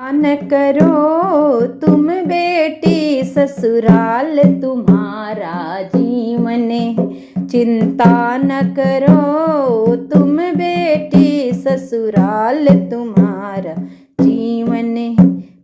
न करो तुम बेटी ससुराल तुम्हारा जीवन है। चिंता न करो तुम बेटी ससुराल तुम्हारा जीवन है।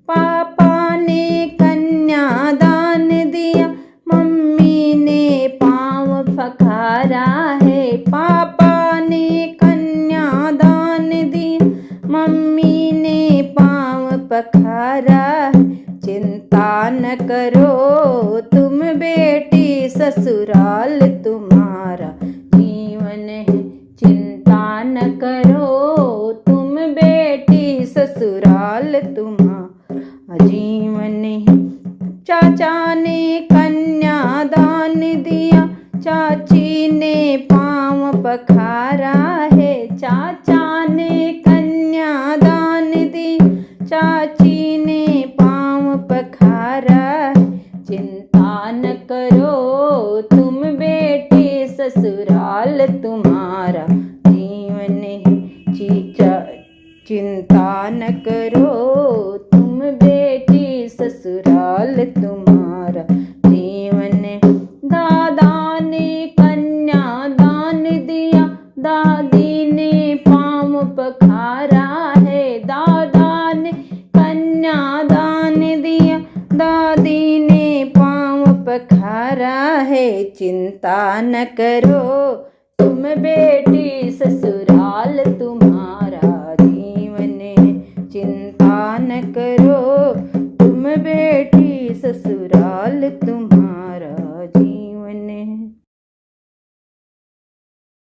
पापा ने कन्यादान दिया, मम्मी ने पाँव पखारा है। पापा ने कन्यादान दिया, मम्मी ने पाँव पखारा। चिंता न करो तुम बेटी ससुराल तुम्हारा जीवन है। चिंता न करो तुम बेटी ससुराल तुम्हारा जीवन है। चाचा ने कन्यादान दिया, चाची ने पाँव पखारा है। चाचा ने कन्यादान दिया, चाची ने पाँव पखारा। चिंता न करो तुम बेटी ससुराल तुम्हारा जीवन है। चिंता न करो तुम बेटी ससुराल तुम्हारा जीवन है। दादा ने कन्यादान दिया, दादी ने पाँव पखारा है। दादा ने कन्यादान दिया, दादी ने पाँव पखारा है। चिंता न करो तुम बेटी ससुराल